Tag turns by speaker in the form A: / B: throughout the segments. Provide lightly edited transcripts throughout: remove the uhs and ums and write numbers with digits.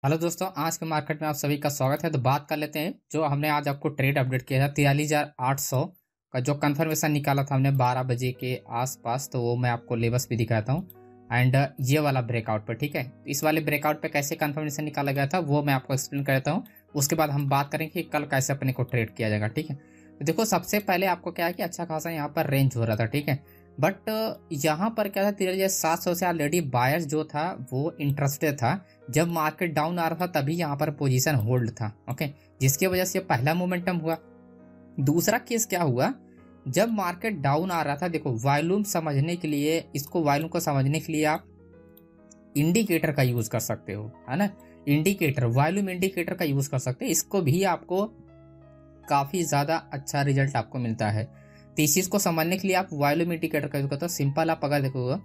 A: Hello दोस्तों, आज के मार्केट में आप सभी का स्वागत है। तो बात कर लेते हैं जो हमने आज आपको ट्रेड अपडेट किया था 43,800 का जो कंफर्मेशन निकाला था हमने 12 बजे के आसपास। तो वो मैं आपको लेवल्स भी दिखाता हूँ एंड ये वाला ब्रेकआउट पर, ठीक है। तो इस वाले ब्रेकआउट पे कैसे कंफर्मेशन निकाला गया था वो मैं आपको एक्सप्लेन कर देता हूँ। उसके बाद हम बात करेंगे कि कल कैसे अपने को ट्रेड किया जाएगा, ठीक है। तो देखो, सबसे पहले आपको क्या है कि अच्छा खासा यहाँ पर रेंज हो रहा था, ठीक है। बट यहाँ पर क्या था, 13,700 से ऑलरेडी बायर्स जो था वो इंटरेस्टेड था। जब मार्केट डाउन आ रहा था तभी यहाँ पर पोजीशन होल्ड था, ओके, जिसकी वजह से पहला मोमेंटम हुआ। दूसरा केस क्या हुआ, जब मार्केट डाउन आ रहा था, देखो वॉल्यूम समझने के लिए, इसको वॉल्यूम को समझने के लिए आप इंडिकेटर का यूज कर सकते हो, है ना। इंडिकेटर, वॉल्यूम इंडिकेटर का यूज कर सकते हैं। इसको भी आपको काफी ज्यादा अच्छा रिजल्ट आपको मिलता है। तो इस चीज को समझने के लिए आप वॉल्यूम इंडिकेटर का यूज करते हो। सिंपल आप अगर देखोगे,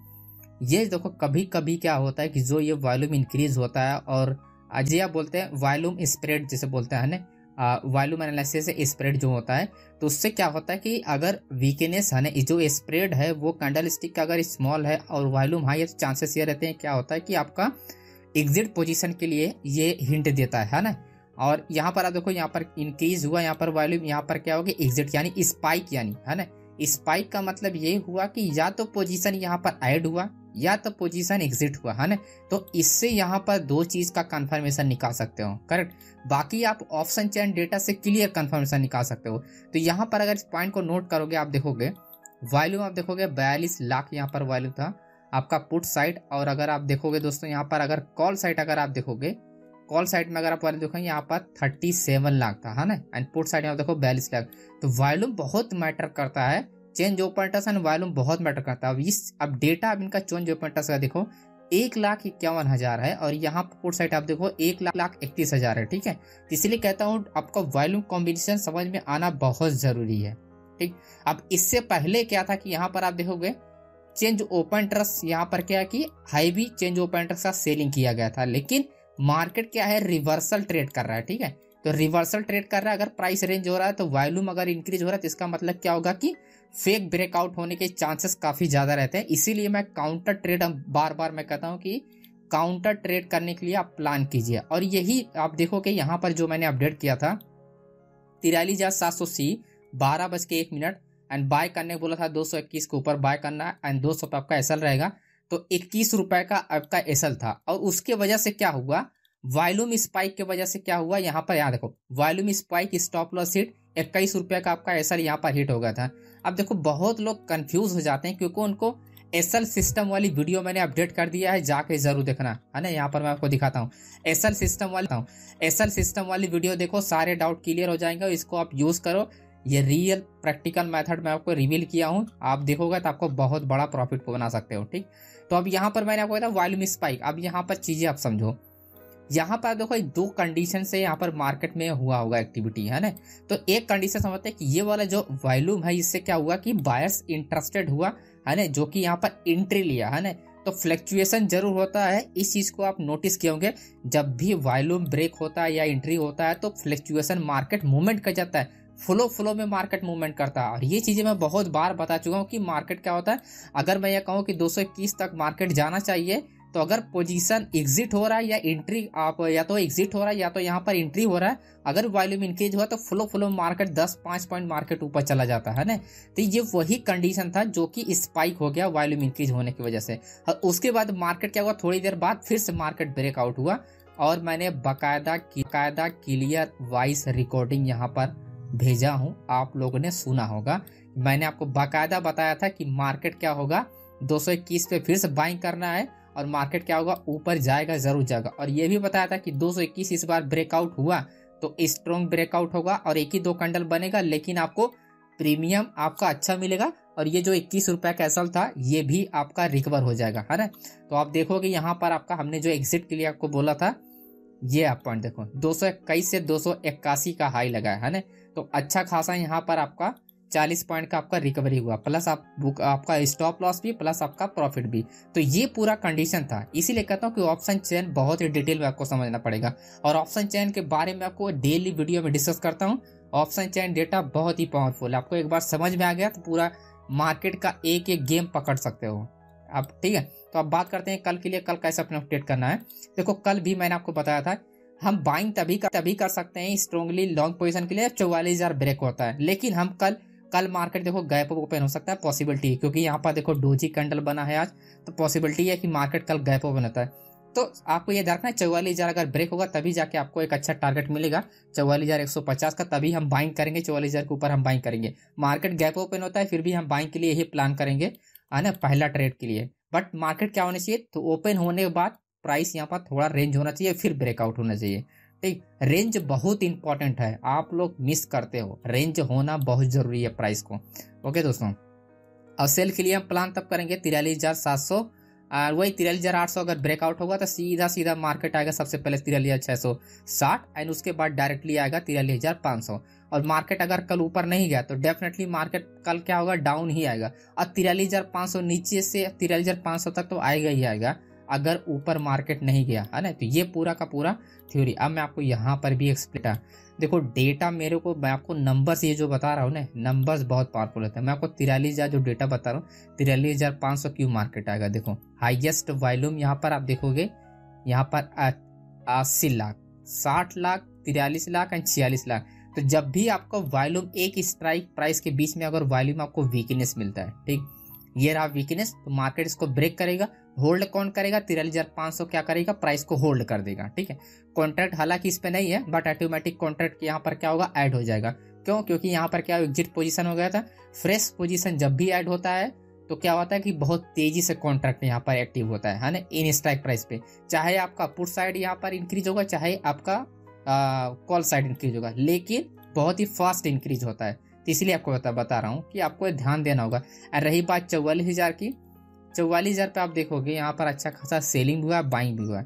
A: ये देखो कभी कभी क्या होता है कि जो ये वॉल्यूम इंक्रीज होता है और अजय आप बोलते हैं वॉल्यूम स्प्रेड जिसे बोलते हैं ना, वॉल्यूम एनालिसिस से स्प्रेड जो होता है, तो उससे क्या होता है कि अगर वीकनेस है ना, जो स्प्रेड है वो कैंडल स्टिक का अगर स्मॉल है और वॉल्यूम हाई है तो चांसेस ये रहते हैं, क्या होता है कि आपका एग्जिट पोजीशन के लिए ये हिंट देता है ना। और यहाँ पर आप देखो, यहाँ पर इंक्रीज हुआ, यहाँ पर वॉल्यूम, यहाँ पर क्या होगा एग्जिट यानी स्पाइक, यानी है ना। स्पाइक का मतलब ये हुआ कि या तो पोजीशन यहाँ पर ऐड हुआ या तो पोजीशन एग्जिट हुआ, है ना। तो इससे यहाँ पर दो चीज का कंफर्मेशन निकाल सकते हो, करेक्ट। बाकी आप ऑप्शन चेन डेटा से क्लियर कंफर्मेशन निकाल सकते हो। तो यहाँ पर अगर इस पॉइंट को नोट करोगे, आप देखोगे वॉल्यूम, आप देखोगे 42 लाख यहाँ पर वॉल्यूम था आपका पुट साइड। और अगर आप देखोगे दोस्तों, यहाँ पर अगर कॉल साइड अगर आप देखोगे, कॉल साइड में अगर आप वॉल्यूम देखोगे यहाँ पर 37 लाख था, है ना। एंड पुट साइड में आप देखो 42 लाख। तो वॉल्यूम बहुत मैटर करता है, change open interest and volume बहुत मैटर करता है। अब डेटा अब इनका चेंज ओपन इंटरेस्ट का देखो 1,51,000 है और यहाँ पुट साइड आप देखो 1,31,000 है, ठीक है। इसलिए कहता हूँ आपका वॉल्यूम कॉम्बिनेशन समझ में आना बहुत जरूरी है, ठीक। अब इससे पहले क्या था कि यहाँ पर आप देखोगे चेंज ओपन इंटरेस्ट, यहाँ पर क्या है कि हाईवी चेंज ओपन इंटरेस्ट का सेलिंग किया गया था, लेकिन मार्केट क्या है, रिवर्सल ट्रेड कर रहा है, ठीक है। तो रिवर्सल ट्रेड कर रहा है, अगर प्राइस रेंज हो रहा है तो वॉल्यूम अगर इंक्रीज हो रहा है तो इसका मतलब क्या होगा कि फेक ब्रेकआउट होने के चांसेस काफी ज्यादा रहते हैं। इसीलिए मैं काउंटर ट्रेड, बार बार मैं कहता हूं कि काउंटर ट्रेड करने के लिए आप प्लान कीजिए। और यही आप देखो कि यहाँ पर जो मैंने अपडेट किया था 43,700 12:01 एंड बाय करने बोला था 221 के ऊपर बाय करना है एंड 200 पे आपका एसएल रहेगा। तो 21 रुपए का आपका एसएल था और उसके वजह से क्या हुआ, वॉल्यूम स्पाइक की वजह से क्या हुआ, यहाँ पर यहाँ देखो volume spike, stop loss hit, 21 रुपए का आपका एसएल यहाँ पर हिट हो गया था। अब देखो बहुत लोग कंफ्यूज हो जाते हैं क्योंकि उनको एसएल सिस्टम वाली वीडियो मैंने अपडेट कर दिया है, जाके जरूर देखना, है ना। यहाँ पर मैं आपको दिखाता हूँ एसएल सिस्टम वाली वीडियो देखो, सारे डाउट क्लियर हो जाएंगे। इसको आप यूज करो, ये रियल प्रैक्टिकल मेथड मैं आपको रिवील किया हूँ, आप देखोगे तो आपको बहुत बड़ा प्रॉफिट को बना सकते हो, ठीक। तो अब यहाँ पर मैंने आपको बताया वॉल्यूम स्पाइक। अब यहाँ पर चीजें आप समझो, यहाँ पर देखो दो कंडीशन से यहाँ पर मार्केट में हुआ होगा एक्टिविटी, है ना। तो एक कंडीशन समझते हैं कि ये वाला जो वॉल्यूम है इससे क्या हुआ कि बायर्स इंटरेस्टेड हुआ, है ना, जो कि यहाँ पर एंट्री लिया, है ना। तो फ्लक्चुएशन जरूर होता है, इस चीज को आप नोटिस किए होंगे, जब भी वॉल्यूम ब्रेक होता है या एंट्री होता है तो फ्लक्चुएशन मार्केट मूवमेंट कर जाता है, फ्लो में मार्केट मूवमेंट करता है। और ये चीजें मैं बहुत बार बता चुका हूँ कि मार्केट क्या होता है, अगर मैं ये कहूँ कि 221 तक मार्केट जाना चाहिए तो अगर पोजीशन एग्जिट हो रहा है या एंट्री, आप या तो एग्जिट हो रहा है या तो यहाँ पर एंट्री हो रहा है, अगर वॉल्यूम इंक्रीज हुआ तो फ्लो मार्केट 10-5 पॉइंट मार्केट ऊपर चला जाता है ना। तो ये वही कंडीशन था जो कि स्पाइक हो गया वॉल्यूम इंक्रीज होने की वजह से। और उसके बाद मार्केट क्या हुआ, थोड़ी देर बाद फिर से मार्केट ब्रेकआउट हुआ और मैंने बाकायदा क्लियर वॉइस रिकॉर्डिंग यहाँ पर भेजा हूँ, आप लोगों ने सुना होगा। मैंने आपको बाकायदा बताया था कि मार्केट क्या होगा 221 पे फिर से बाइंग करना है और मार्केट क्या होगा ऊपर जाएगा, जरूर जाएगा। और ये भी बताया था कि 221 इस बार ब्रेकआउट हुआ तो स्ट्रॉन्ग ब्रेकआउट होगा और एक ही दो कैंडल बनेगा, लेकिन आपको प्रीमियम आपका अच्छा मिलेगा और ये जो 21 रुपए का एसएल था ये भी आपका रिकवर हो जाएगा, है ना। तो आप देखोगे यहाँ पर आपका हमने जो एग्जिट के लिए आपको बोला था, ये आप पॉइंट देखो 221 से 281 का हाई लगा है ना। तो अच्छा खासा यहाँ पर आपका 40 पॉइंट का आपका रिकवरी हुआ, प्लस आपका स्टॉप लॉस भी, प्लस आपका प्रॉफिट भी। तो ये पूरा कंडीशन था, इसीलिए कहता हूँ कि ऑप्शन चेन बहुत ही डिटेल में आपको समझना पड़ेगा। और ऑप्शन चेन के बारे में आपको डेली वीडियो में डिस्कस करता हूँ। ऑप्शन चेन डेटा बहुत ही पावरफुल है, आपको एक बार समझ में आ गया तो पूरा मार्केट का एक एक गेम पकड़ सकते हो। अब ठीक है, तो अब बात करते हैं कल के लिए, कल कैसे अपना ट्रेड करना है। देखो कल भी मैंने आपको बताया था हम बाइंग तभी कर सकते हैं स्ट्रॉन्गली लॉन्ग पोजीशन के लिए 44,000 ब्रेक होता है। लेकिन हम कल मार्केट देखो गैप अप ओपन हो सकता है, पॉसिबिलिटी है, क्योंकि यहाँ पर देखो डोजी कैंडल बना है आज, तो पॉसिबिलिटी है कि मार्केट कल गैप ओपन होता है। तो आपको ये देखना है 44,000 अगर ब्रेक होगा तभी जाके आपको एक अच्छा टारगेट मिलेगा 44,150 का, तभी हम बाइंग करेंगे, 44,000 के ऊपर हम बाइंग करेंगे। मार्केट गैप ओपन होता है फिर भी हम बाइंग के लिए ही प्लान करेंगे, है ना, पहला ट्रेड के लिए। बट मार्केट क्या होना चाहिए, तो ओपन होने के बाद प्राइस यहाँ पर थोड़ा रेंज होना चाहिए, फिर ब्रेकआउट होना चाहिए। ठीक, रेंज बहुत इंपॉर्टेंट है, आप लोग मिस करते हो, रेंज होना बहुत जरूरी है प्राइस को। ओके दोस्तों, और सेल के लिए हम प्लान तब करेंगे 43,700, और वही 43,800 अगर ब्रेकआउट होगा तो सीधा मार्केट आएगा सबसे पहले 43,660 एंड उसके बाद डायरेक्टली आएगा 43,500। और मार्केट अगर कल ऊपर नहीं गया तो डेफिनेटली मार्केट कल क्या होगा, डाउन ही आएगा। और 43,500 नीचे से 43,500 तक तो आएगा ही आएगा अगर ऊपर मार्केट नहीं गया, है ना। तो ये पूरा का पूरा थ्योरी। अब मैं आपको यहाँ पर भी एक्सप्लेन, देखो डेटा मेरे को, मैं आपको नंबर्स ये जो बता रहा हूँ ना, नंबर्स बहुत पावरफुल होता है। मैं आपको 43,000 जो डेटा बता रहा हूँ, 43,500 क्यों मार्केट आएगा। देखो हाईएस्ट वॉल्यूम यहाँ पर आप देखोगे, यहाँ पर 80 लाख, 60 लाख, 43 लाख एंड 46 लाख। तो जब भी आपको वॉल्यूम एक स्ट्राइक प्राइस के बीच में अगर वॉल्यूम आपको वीकनेस मिलता है, ठीक, ये रहा वीकनेस, तो मार्केट इसको ब्रेक करेगा। होल्ड कौन करेगा, 43,500 क्या करेगा, प्राइस को होल्ड कर देगा। ठीक है, कॉन्ट्रैक्ट हालांकि इस पे नहीं है, बट ऑटोमेटिक कॉन्ट्रैक्ट यहाँ पर क्या होगा, ऐड हो जाएगा। क्यों, क्योंकि यहाँ पर क्या एग्जिट पोजीशन हो गया था। फ्रेश पोजीशन जब भी ऐड होता है तो क्या होता है कि बहुत तेजी से कॉन्ट्रैक्ट यहाँ पर एक्टिव होता है ना, इन स्ट्राइक प्राइस पे। चाहे आपका पुट साइड यहाँ पर इंक्रीज होगा, चाहे आपका कॉल साइड इंक्रीज होगा, लेकिन बहुत ही फास्ट इंक्रीज होता है। तो इसलिए आपको बता रहा हूँ कि आपको ध्यान देना होगा। और रही बात 44,000 की, 44,000 पे आप देखोगे यहाँ पर अच्छा खासा सेलिंग हुआ, बाइंग भी हुआ।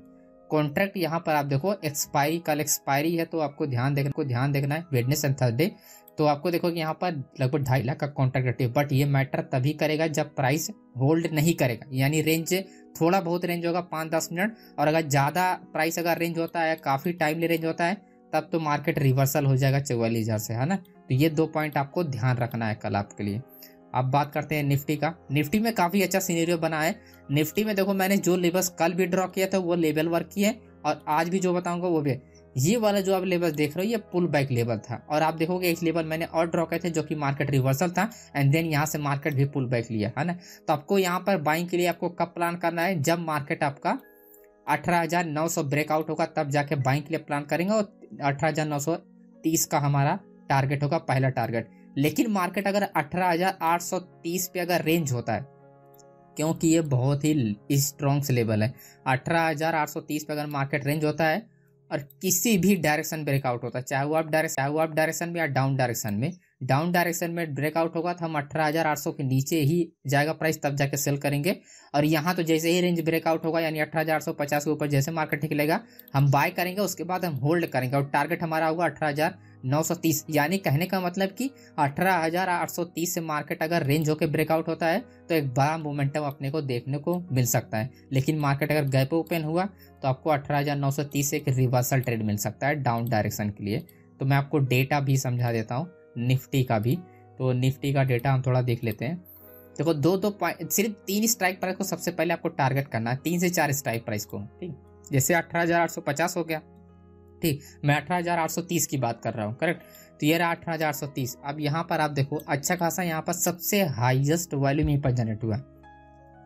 A: कॉन्ट्रैक्ट यहाँ पर आप देखो एक्सपायरी, कल एक्सपायरी है तो आपको ध्यान देखना है, वेडनेसडे एंड थर्सडे। तो आपको देखो कि यहाँ पर लगभग 2.5 लाख का कॉन्ट्रैक्ट एक्टिव। बट ये मैटर तभी करेगा जब प्राइस होल्ड नहीं करेगा, यानी रेंज थोड़ा बहुत रेंज होगा 5-10 मिनट, और अगर ज्यादा प्राइस अगर रेंज होता है, काफी टाइमली रेंज होता है, तब तो मार्केट रिवर्सल हो जाएगा 44,000 से, है ना। तो ये 2 पॉइंट आपको ध्यान रखना है कल आपके लिए। अब बात करते हैं निफ्टी का। निफ्टी में काफी अच्छा सिनेरियो बना है। निफ्टी में देखो मैंने जो लेवल्स कल भी ड्रॉ किया था वो लेवल वर्क किए, और आज भी जो बताऊंगा वो भी। ये वाला जो आप लेवल देख रहे हो ये पुल बैक लेवल था, और आप देखोगे एक लेवल मैंने और ड्रॉ किए थे जो कि मार्केट रिवर्सल था, एंड देन यहाँ से मार्केट भी पुल बैक लिया, है ना। तो आपको यहाँ पर बाइंग के लिए आपको कब प्लान करना है, जब मार्केट आपका 18,900 ब्रेकआउट होगा तब जाके बाइंग के लिए प्लान करेंगे, और 18,930 का हमारा टारगेट होगा, पहला टारगेट। लेकिन मार्केट अगर 18,830 पे अगर रेंज होता है, क्योंकि ये बहुत ही स्ट्रॉन्ग से लेवल है, 18,830 पे अगर मार्केट रेंज होता है और किसी भी डायरेक्शन ब्रेकआउट होता है, चाहे वो अप डायरेक्शन में या डाउन डायरेक्शन में ब्रेकआउट होगा, तो हम 18,800 के नीचे ही जाएगा प्राइस, तब जाके सेल करेंगे। और यहाँ तो जैसे ही रेंज ब्रेकआउट होगा, यानी 18,850 के ऊपर जैसे मार्केट निकलेगा हम बाय करेंगे, उसके बाद हम होल्ड करेंगे, और टारगेट हमारा होगा 18,930। यानी कहने का मतलब कि 18,830 से मार्केट अगर रेंज होकर ब्रेकआउट होता है तो एक बड़ा मोमेंटम अपने को देखने को मिल सकता है। लेकिन मार्केट अगर गैप ओपन हुआ तो आपको 18,930 से एक रिवर्सल ट्रेड मिल सकता है डाउन डायरेक्शन के लिए। तो मैं आपको डेटा भी समझा देता हूँ निफ्टी का भी। तो निफ्टी का डेटा हम थोड़ा देख लेते हैं। देखो दो पॉइंट, सिर्फ 3 स्ट्राइक प्राइस को सबसे पहले आपको टारगेट करना है, 3 से 4 स्ट्राइक प्राइस को। ठीक, जैसे 18,850 हो गया, ठीक, मैं 18,830 की बात कर रहा हूँ, करेक्ट। तो ये रहा 18,830। अब यहाँ पर आप देखो अच्छा खासा यहाँ पर सबसे हाईएस्ट वॉल्यूम यहीं पर जनरेट हुआ,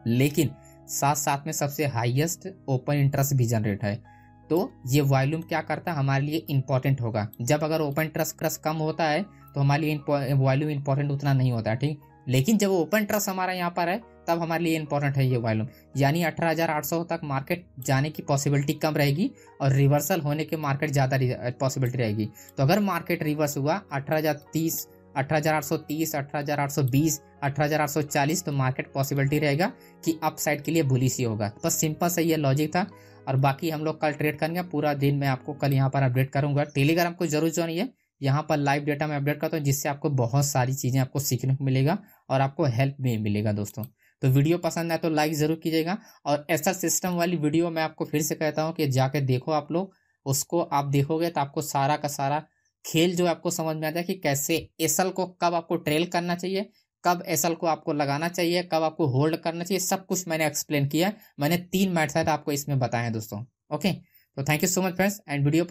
A: लेकिन साथ साथ में सबसे हाईएस्ट ओपन इंटरेस्ट भी जनरेट है। तो ये वॉल्यूम क्या करता है हमारे लिए इंपॉर्टेंट होगा। जब अगर ओपन इंटरेस्ट कम होता है तो हमारे लिए वॉल्यूम इंपॉर्टेंट उतना नहीं होता है, ठीक। लेकिन जब ओपन इंटरेस्ट हमारा यहाँ पर है तब हमारे लिए इंपॉर्टेंट है ये वॉल्यूम। यानी 18,800 तक मार्केट जाने की पॉसिबिलिटी कम रहेगी और रिवर्सल होने के मार्केट ज़्यादा पॉसिबिलिटी रहेगी। तो अगर मार्केट रिवर्स हुआ 18,830, 18,820, 18,840, तो मार्केट पॉसिबिलिटी रहेगा कि अप साइड के लिए बुलिश ही होगा। बस सिंपल सा ये लॉजिक था। और बाकी हम लोग कल ट्रेड करेंगे, पूरा दिन मैं आपको कल यहाँ पर अपडेट करूंगा। टेलीग्राम को जरूर ज्वाइन, यहाँ पर लाइव डेटा में अपडेट करता हूँ, जिससे आपको बहुत सारी चीज़ें आपको सीखने को मिलेगा और आपको हेल्प भी मिलेगा दोस्तों। तो वीडियो पसंद आए तो लाइक ज़रूर कीजिएगा। और ऐसा सिस्टम वाली वीडियो मैं आपको फिर से कहता हूँ कि जाके देखो आप लोग, उसको आप देखोगे तो आपको सारा का सारा खेल जो आपको समझ में आता है कि कैसे एसएल को कब आपको ट्रेल करना चाहिए, कब एसएल को आपको लगाना चाहिए, कब आपको होल्ड करना चाहिए, सब कुछ मैंने एक्सप्लेन किया है। मैंने 3 मेथड आपको इसमें बताए हैं दोस्तों। ओके, तो thank you so much friends, and video